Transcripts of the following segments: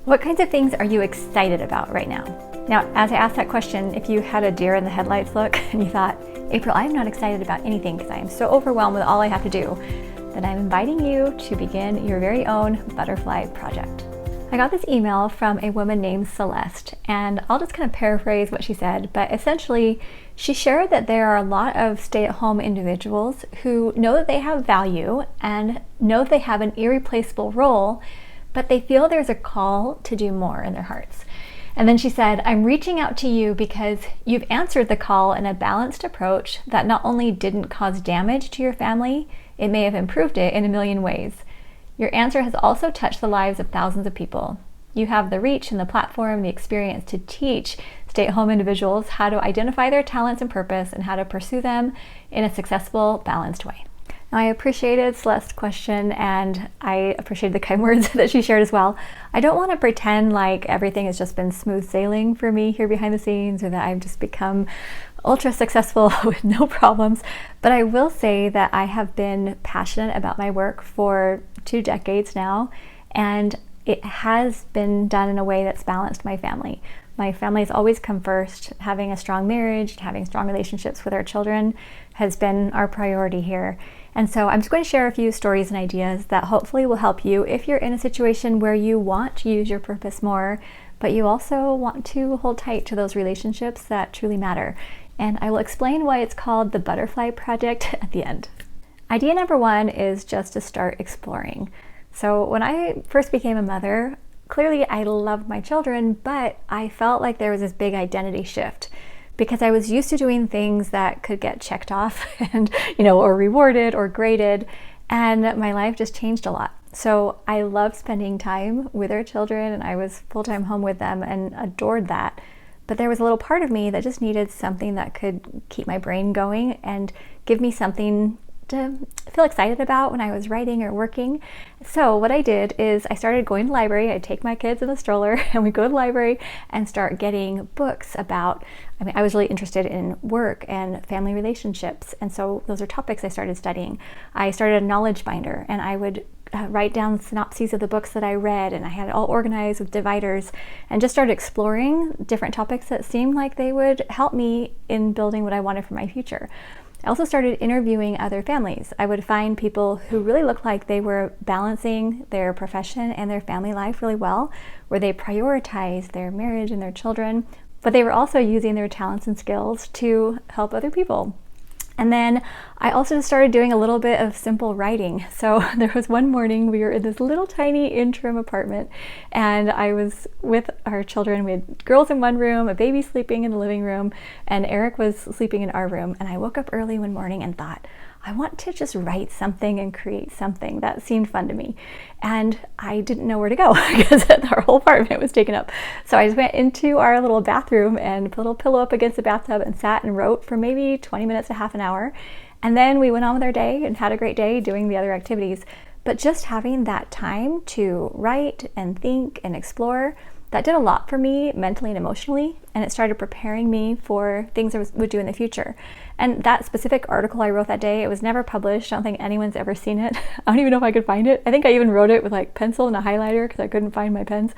What kinds of things are you excited about right now? Now, as I asked that question, if you had a deer in the headlights look and you thought, April, I'm not excited about anything because I am so overwhelmed with all I have to do, then I'm inviting you to begin your very own butterfly project. I got this email from a woman named Celeste, and I'll just kind of paraphrase what she said, but essentially she shared that there are a lot of stay-at-home individuals who know that they have value and know that they have an irreplaceable role, but they feel there's a call to do more in their hearts. And then she said, I'm reaching out to you because you've answered the call in a balanced approach that not only didn't cause damage to your family, it may have improved it in a million ways. Your answer has also touched the lives of thousands of people. You have the reach and the platform, the experience to teach stay-at-home individuals how to identify their talents and purpose and how to pursue them in a successful, balanced way. Now, I appreciated Celeste's question and I appreciated the kind words that she shared as well. I don't want to pretend like everything has just been smooth sailing for me here behind the scenes or that I've just become ultra successful with no problems, but I will say that I have been passionate about my work for 2 decades now, and it has been done in a way that's balanced my family. My family has always come first. Having a strong marriage, having strong relationships with our children has been our priority here. And so I'm just going to share a few stories and ideas that hopefully will help you if you're in a situation where you want to use your purpose more, but you also want to hold tight to those relationships that truly matter. And I will explain why it's called the Butterfly Project at the end. Idea number 1 is just to start exploring. So when I first became a mother, clearly I loved my children, but I felt like there was this big identity shift because I was used to doing things that could get checked off and, or rewarded or graded, and my life just changed a lot. So I loved spending time with our children and I was full-time home with them and adored that. But there was a little part of me that just needed something that could keep my brain going and give me something to feel excited about when I was writing or working. So what I did is I started going to the library. I'd take my kids in the stroller and we'd go to the library and start getting books about, I was really interested in work and family relationships. And so those are topics I started studying. I started a knowledge binder and I would write down synopses of the books that I read, and I had it all organized with dividers and just started exploring different topics that seemed like they would help me in building what I wanted for my future. I also started interviewing other families. I would find people who really looked like they were balancing their profession and their family life really well, where they prioritized their marriage and their children, but they were also using their talents and skills to help other people. And then I also started doing a little bit of simple writing. So there was one morning we were in this little tiny interim apartment and I was with our children. We had girls in one room, a baby sleeping in the living room, and Eric was sleeping in our room. And I woke up early one morning and thought, I want to just write something and create something. That seemed fun to me. And I didn't know where to go because our whole apartment was taken up. So I just went into our little bathroom and put a little pillow up against the bathtub and sat and wrote for maybe 20 minutes to half an hour. And then we went on with our day and had a great day doing the other activities. But just having that time to write and think and explore, that did a lot for me mentally and emotionally, and it started preparing me for things I would do in the future. And that specific article I wrote that day, it was never published. I don't think anyone's ever seen it. I don't even know if I could find it. I think I even wrote it with like pencil and a highlighter because I couldn't find my pens.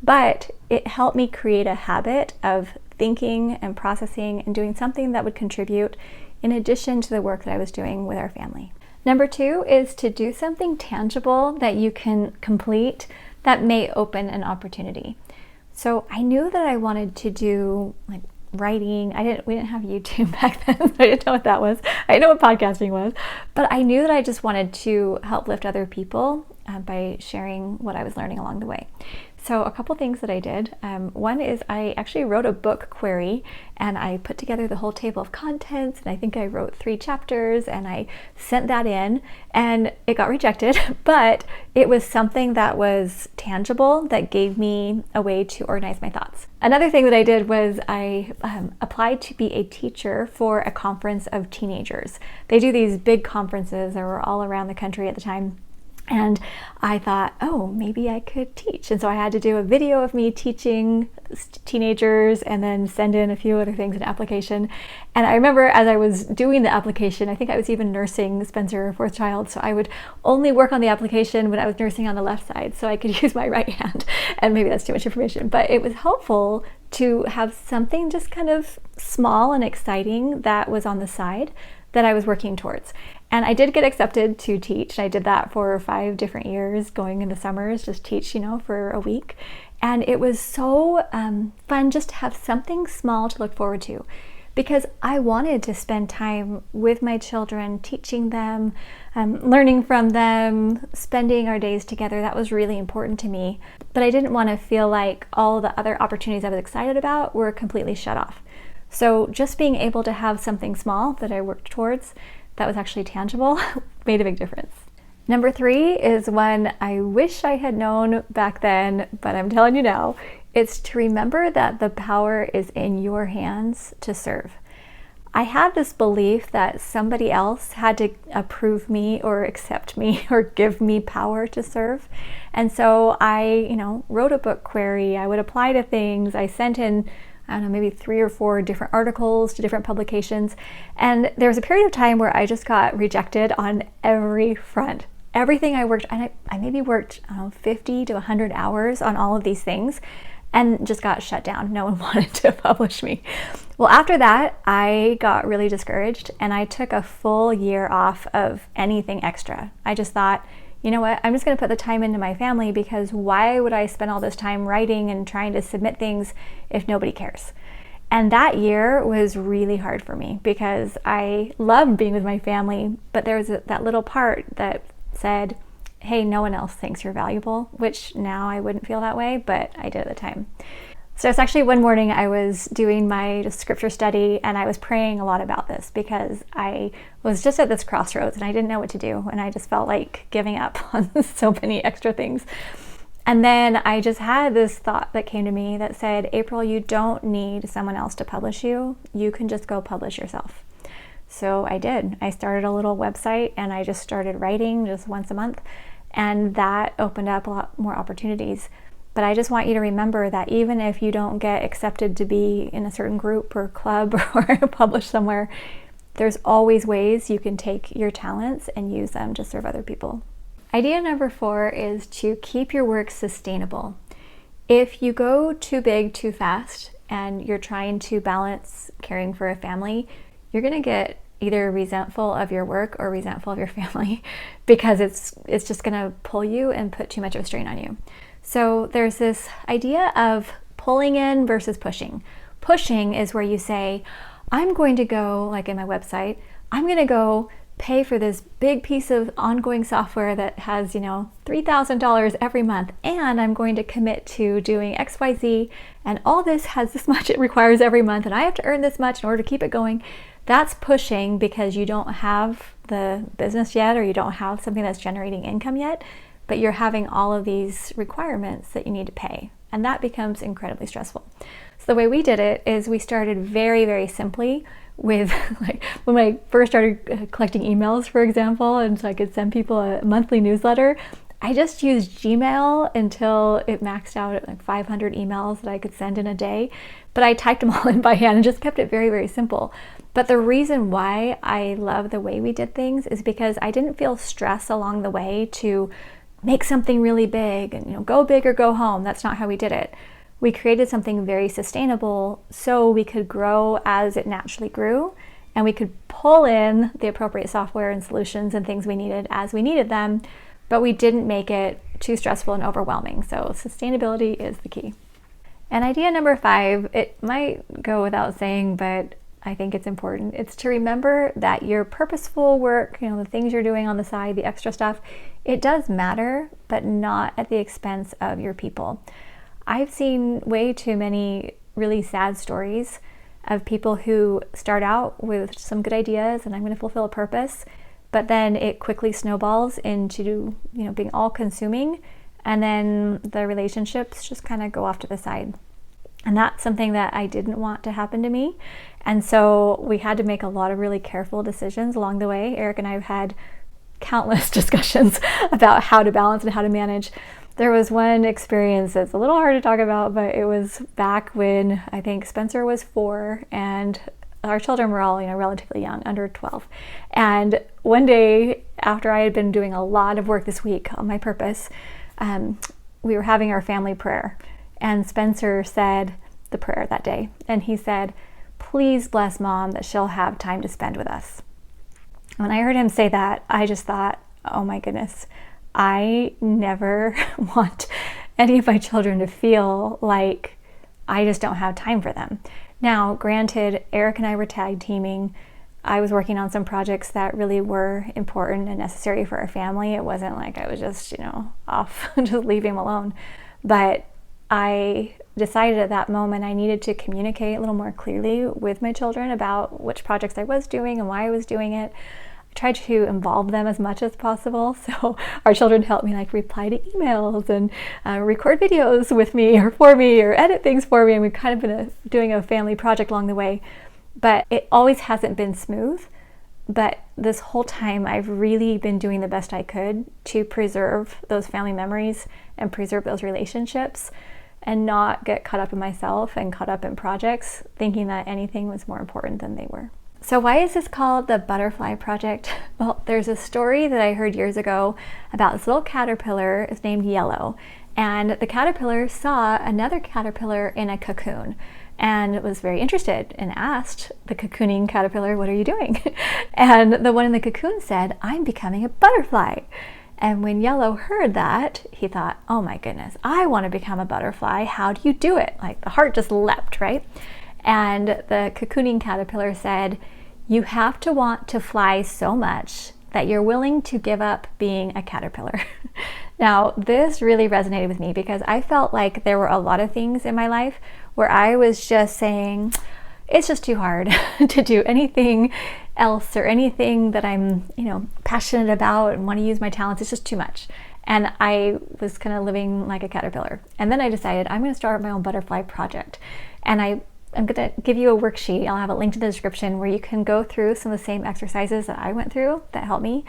But it helped me create a habit of thinking and processing and doing something that would contribute in addition to the work that I was doing with our family. Number 2 is to do something tangible that you can complete that may open an opportunity. So I knew that I wanted to do like writing. We didn't have YouTube back then, so I didn't know what that was. I didn't know what podcasting was, but I knew that I just wanted to help lift other people by sharing what I was learning along the way. So a couple things that I did. One is I actually wrote a book query and I put together the whole table of contents, and I think I wrote 3 chapters and I sent that in and it got rejected, but it was something that was tangible that gave me a way to organize my thoughts. Another thing that I did was I applied to be a teacher for a conference of teenagers. They do these big conferences that were all around the country at the time. And I thought, oh, maybe I could teach. And so I had to do a video of me teaching teenagers and then send in a few other things in application. And I remember as I was doing the application, I think I was even nursing Spencer, fourth child. So I would only work on the application when I was nursing on the left side so I could use my right hand. And maybe that's too much information, but it was helpful to have something just kind of small and exciting that was on the side that I was working towards. And I did get accepted to teach. I did that for 5 different years, going in the summers, just teach, for a week. And it was so fun just to have something small to look forward to, because I wanted to spend time with my children, teaching them, learning from them, spending our days together. That was really important to me. But I didn't want to feel like all the other opportunities I was excited about were completely shut off. So just being able to have something small that I worked towards that was actually tangible made a big difference. Number 3 is one I wish I had known back then, but I'm telling you now, it's to remember that the power is in your hands to serve. I had this belief that somebody else had to approve me or accept me or give me power to serve. And so I, wrote a book query. I would apply to things. I sent in, maybe 3 or 4 different articles to different publications. And there was a period of time where I just got rejected on every front. Everything I worked, and I maybe worked 50 to 100 hours on all of these things and just got shut down. No one wanted to publish me. Well, after that, I got really discouraged and I took a full year off of anything extra. I just thought, you know what, I'm just going to put the time into my family, because why would I spend all this time writing and trying to submit things if nobody cares? And that year was really hard for me because I loved being with my family, but there was that little part that said, hey, no one else thinks you're valuable, which now I wouldn't feel that way, but I did at the time. So it's actually one morning I was doing my scripture study and I was praying a lot about this because I was just at this crossroads and I didn't know what to do. And I just felt like giving up on so many extra things. And then I just had this thought that came to me that said, April, you don't need someone else to publish you. You can just go publish yourself. So I did. I started a little website and I just started writing just once a month. And that opened up a lot more opportunities. But I just want you to remember that even if you don't get accepted to be in a certain group or club or published somewhere, there's always ways you can take your talents and use them to serve other people. Idea number 4 is to keep your work sustainable. If you go too big too fast and you're trying to balance caring for a family, you're going to get either resentful of your work or resentful of your family because it's just going to pull you and put too much of a strain on you. So there's this idea of pulling in versus pushing. Pushing is where you say, I'm going to go, like in my website, I'm going to go pay for this big piece of ongoing software that has, $3,000 every month, and I'm going to commit to doing XYZ, and all this has this much it requires every month, and I have to earn this much in order to keep it going. That's pushing because you don't have the business yet, or you don't have something that's generating income yet, but you're having all of these requirements that you need to pay, and that becomes incredibly stressful. So the way we did it is we started very, very simply with, like, when I first started collecting emails, for example, and so I could send people a monthly newsletter, I just used Gmail until it maxed out at like 500 emails that I could send in a day, but I typed them all in by hand and just kept it very, very simple. But the reason why I love the way we did things is because I didn't feel stress along the way to make something really big and go big or go home. That's not how we did it. We created something very sustainable so we could grow as it naturally grew, and we could pull in the appropriate software and solutions and things we needed as we needed them, but we didn't make it too stressful and overwhelming. So sustainability is the key. And idea number 5, it might go without saying, but I think it's important. It's to remember that your purposeful work, the things you're doing on the side, the extra stuff, it does matter, but not at the expense of your people. I've seen way too many really sad stories of people who start out with some good ideas and I'm going to fulfill a purpose, but then it quickly snowballs into, being all consuming, and then the relationships just kind of go off to the side. And that's something that I didn't want to happen to me. And so we had to make a lot of really careful decisions along the way. Eric and I have had countless discussions about how to balance and how to manage. There was one experience that's a little hard to talk about, but it was back when I think Spencer was 4 and our children were all, relatively young, under 12. And one day after I had been doing a lot of work this week on my purpose, we were having our family prayer, and Spencer said the prayer that day. And he said, "Please bless Mom that she'll have time to spend with us." When I heard him say that, I just thought, oh my goodness, I never want any of my children to feel like I just don't have time for them. Now, granted, Eric and I were tag teaming. I was working on some projects that really were important and necessary for our family. It wasn't like I was just, off, just leave him alone. But I decided at that moment I needed to communicate a little more clearly with my children about which projects I was doing and why I was doing it. Tried to involve them as much as possible. So our children helped me reply to emails and record videos with me or for me or edit things for me. And we've kind of been doing a family project along the way. But it always hasn't been smooth. But this whole time I've really been doing the best I could to preserve those family memories and preserve those relationships and not get caught up in myself and caught up in projects thinking that anything was more important than they were. So why is this called the Butterfly Project? Well, there's a story that I heard years ago about this little caterpillar. It's named Yellow. And the caterpillar saw another caterpillar in a cocoon and was very interested and asked the cocooning caterpillar, "What are you doing?" And the one in the cocoon said, "I'm becoming a butterfly." And when Yellow heard that, he thought, oh my goodness, I want to become a butterfly. How do you do it? The heart just leapt, right? And the cocooning caterpillar said, "You have to want to fly so much that you're willing to give up being a caterpillar." Now, this really resonated with me because I felt like there were a lot of things in my life where I was just saying, it's just too hard to do anything else or anything that I'm, passionate about and want to use my talents. It's just too much. And I was kind of living like a caterpillar. And then I decided I'm going to start my own butterfly project. And I'm going to give you a worksheet. I'll have a link in the description where you can go through some of the same exercises that I went through that helped me.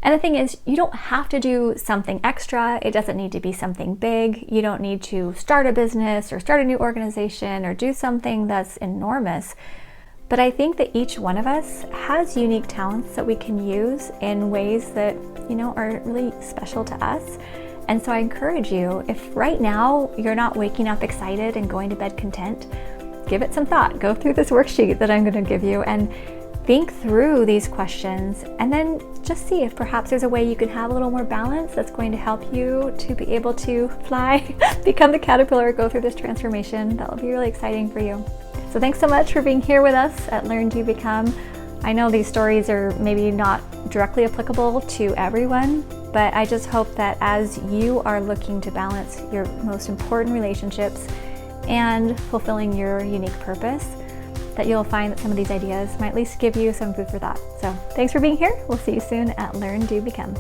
And the thing is, you don't have to do something extra. It doesn't need to be something big. You don't need to start a business or start a new organization or do something that's enormous. But I think that each one of us has unique talents that we can use in ways that, are really special to us. And so I encourage you, if right now you're not waking up excited and going to bed content, give it some thought. Go through this worksheet that I'm going to give you and think through these questions, and then just see if perhaps there's a way you can have a little more balance that's going to help you to be able to fly, become the caterpillar, go through this transformation. That will be really exciting for you. So thanks so much for being here with us at Learn, Do, Become. I know these stories are maybe not directly applicable to everyone, but I just hope that as you are looking to balance your most important relationships and fulfilling your unique purpose, that you'll find that some of these ideas might at least give you some food for thought. So thanks for being here. We'll see you soon at Learn, Do, Become.